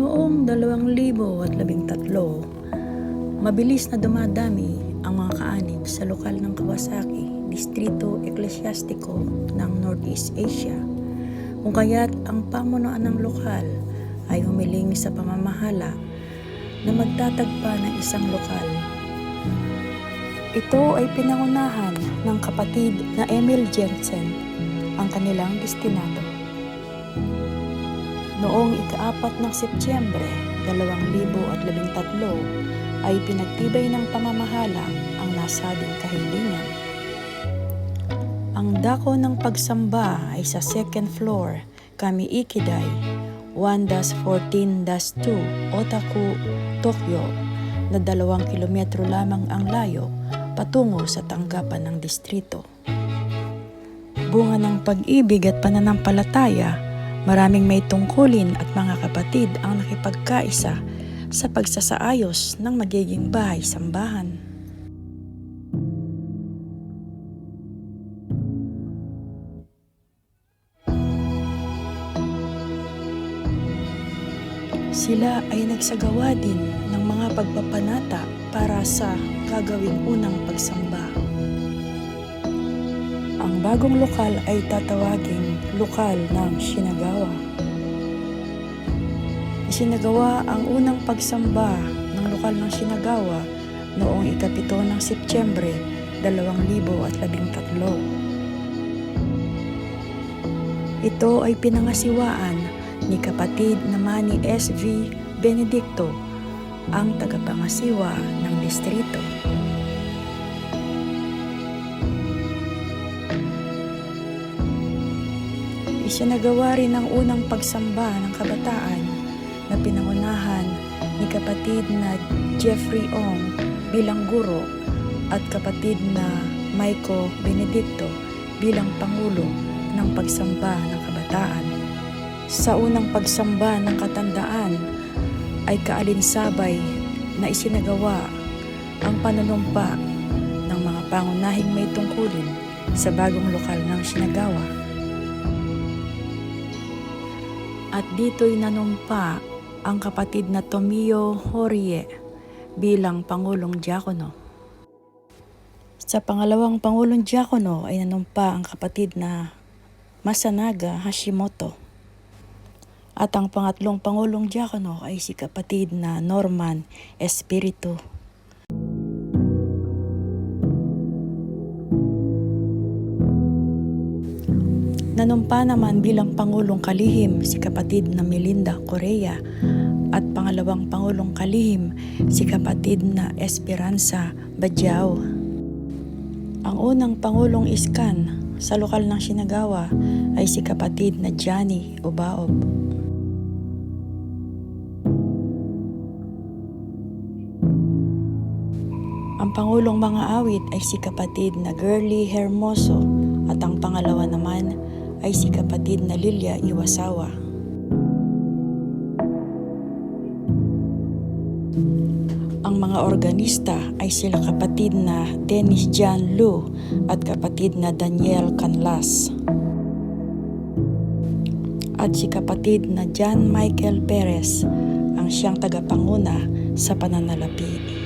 Noong 2013, mabilis na dumadami ang mga kaanib sa lokal ng Kawasaki, Distrito Eklesyastiko ng Northeast Asia, kung kaya't ang pamunuan ng lokal ay humiling sa pamamahala na magtatagpa ng isang lokal. Ito ay pinangunahan ng kapatid na Emil Jensen, ang kanilang destinado. Noong ika-4 ng Setyembre 2013 ay pinagtibay ng pamamahala ang nasabing kahilingan. Ang dako ng pagsamba ay sa second floor, Kami-Ikiday, 1-14-2, Otaku, Tokyo, na 2 kilometro lamang ang layo patungo sa tanggapan ng distrito. Bunga ng pag-ibig at pananampalataya, maraming may tungkulin at mga kapatid ang nakipagkaisa sa pagsasaayos ng magiging bahay-sambahan. Sila ay nagsagawa din ng mga pagpapanata para sa gagawing unang pagsamba. Ang bagong lokal ay tatawaging lokal ng Shinagawa. Isinagawa ang unang pagsamba ng lokal ng Shinagawa noong ika-7 ng Setyembre 2013. Ito ay pinangasiwaan ni kapatid na Manny S.V. Benedicto, ang tagapangasiwa ng distrito. Isinagawa rin ang unang pagsamba ng kabataan na pinangunahan ni kapatid na Jeffrey Ong bilang guro at kapatid na Maiko Benedicto bilang pangulo ng pagsamba ng kabataan. Sa unang pagsamba ng katandaan ay kaalinsabay na isinagawa ang panunumpa ng mga pangunahing may tungkulin sa bagong lokal ng Shinagawa. At dito'y nanumpa ang kapatid na Tomio Horie bilang Pangulong Diakono. Sa pangalawang Pangulong Diakono ay nanumpa ang kapatid na Masanaga Hashimoto. At ang pangatlong Pangulong Diakono ay si kapatid na Norman Espiritu. Nanumpa naman bilang Pangulong Kalihim si kapatid na Melinda Correa at pangalawang Pangulong Kalihim si kapatid na Esperanza Badiao. Ang unang Pangulong Iskan sa lokal ng Shinagawa ay si kapatid na Johnny Ubaob. Ang Pangulong Mga Awit ay si kapatid na Girly Hermoso at ang pangalawa naman ay si kapatid na Lilia Iwasawa. Ang mga organista ay sila kapatid na Dennis John Lu at kapatid na Daniel Canlas. At si kapatid na John Michael Perez ang siyang tagapanguna sa pananalapi.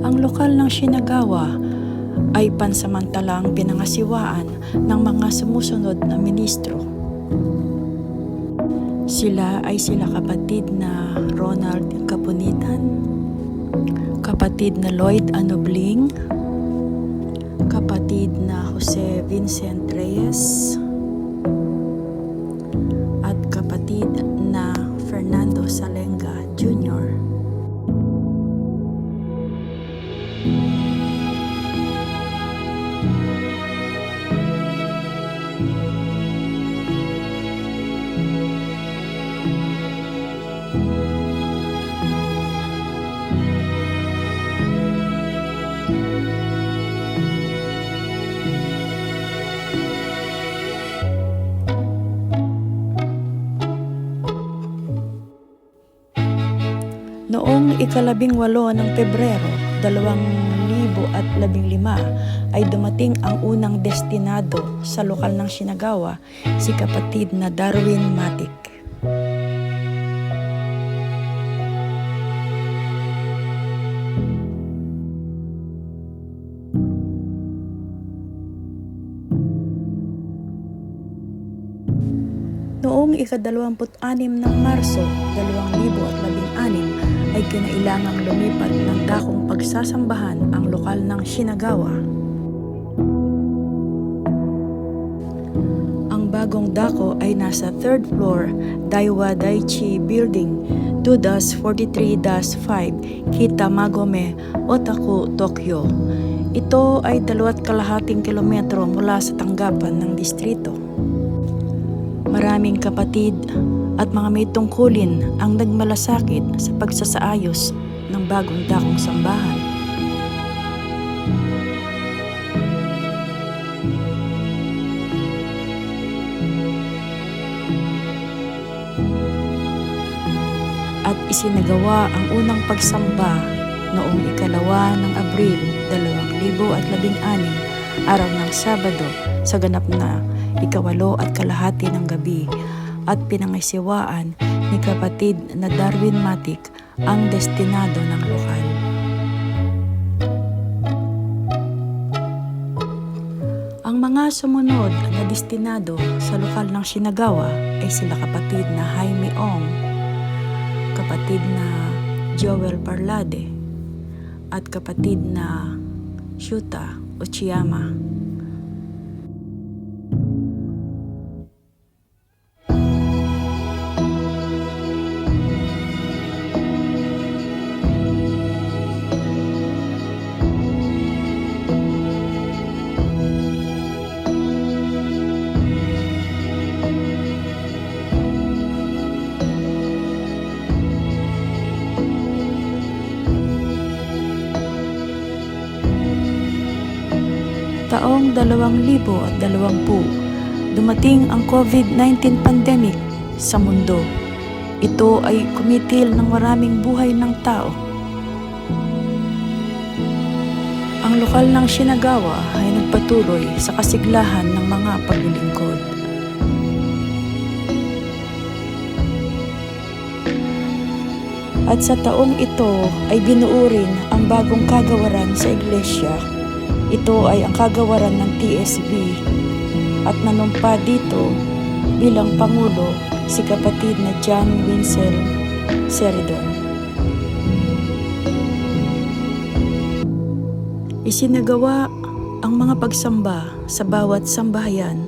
Ang lokal ng Shinagawa ay pansamantalang pinangasiwaan ng mga sumusunod na ministro. Sila ay sila kapatid na Ronald Kapunitan, kapatid na Lloyd Anobling, kapatid na Jose Vincent Reyes, at kapatid na Fernando Salenga Jr. Noong ika-18 ng Pebrero 2015 ay dumating ang unang destinado sa lokal ng Shinagawa, si kapatid na Darwin Matic. Noong ika-26 ng Marso 2016 ay kinailangang lumipat ng dakong pagsasambahan ang lokal ng Shinagawa. Ang bagong dako ay nasa 3rd floor Daiwa Daiichi Building 2-43-5 Kitamagome, Otaku, Tokyo. Ito ay 2.5 kilometro mula sa tanggapan ng distrito. Maraming kapatid at mga may tungkulin ang nagmalasakit sa pagsasaayos ng bagong dakong sambahan. At isinagawa ang unang pagsamba noong ika-2 ng Abril 2016, araw ng Sabado, sa ganap na ika-8:30 ng gabi, at pinangisiwaan ni kapatid na Darwin Matic ang destinado ng lokal. Ang mga sumunod na destinado sa lokal ng Shinagawa ay sila kapatid na Jaime Ong, kapatid na Joel Parlade, at kapatid na Shuta Uchiyama. Taong 2020, dumating ang COVID-19 pandemic sa mundo. Ito ay kumitil ng maraming buhay ng tao. Ang lokal ng Shinagawa ay nagpatuloy sa kasiglahan ng mga paglilingkod. At sa taong ito ay binuo rin ang bagong kagawaran sa iglesia. Ito ay ang kagawaran ng TSB at nanumpa dito bilang Pangulo si kapatid na John Winsel Seridon. Isinagawa ang mga pagsamba sa bawat sambahayan.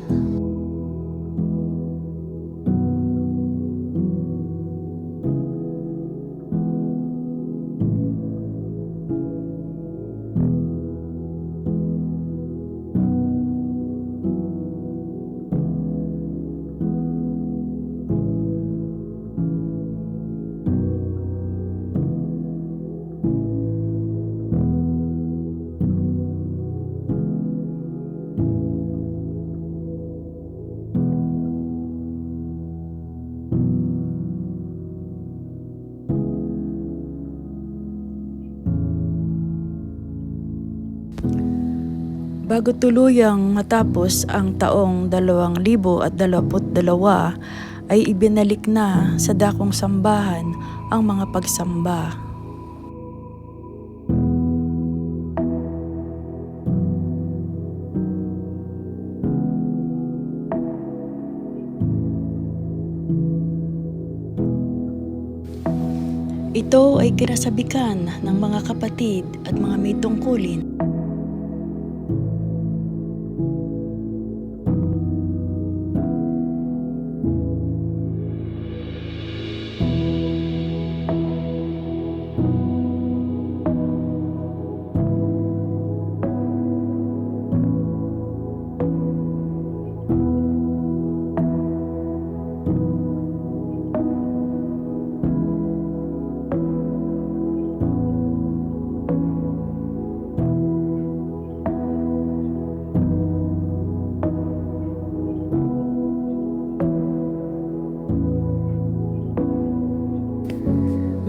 Bago tuluyang matapos ang taong 2022 ay ibinalik na sa dakong sambahan ang mga pagsamba. Ito ay kinasabikan ng mga kapatid at mga may tungkulin.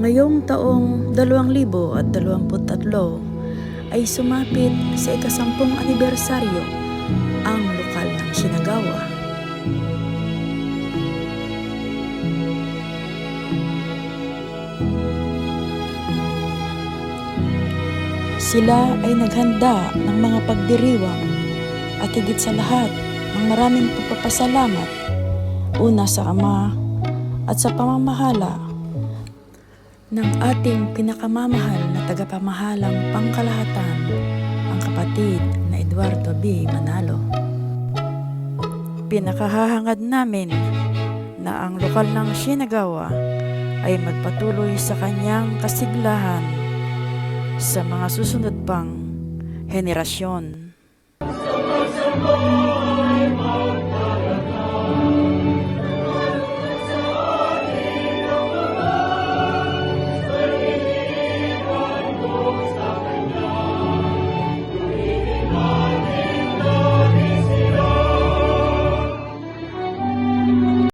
Ngayong taong 2023, ay sumapit sa ika-10 anibersaryo ang lokal ng Shinagawa. Sila ay naghanda ng mga pagdiriwang at higit sa lahat ng maraming pagpapasalamat una sa Ama at sa pamamahala ng ating pinakamamahal na tagapamahalang pangkalahatan, ang kapatid na Eduardo B. Manalo. Pinakahahangad namin na ang lokal ng Shinagawa ay magpatuloy sa kanyang kasiglahan sa mga susunod pang henerasyon.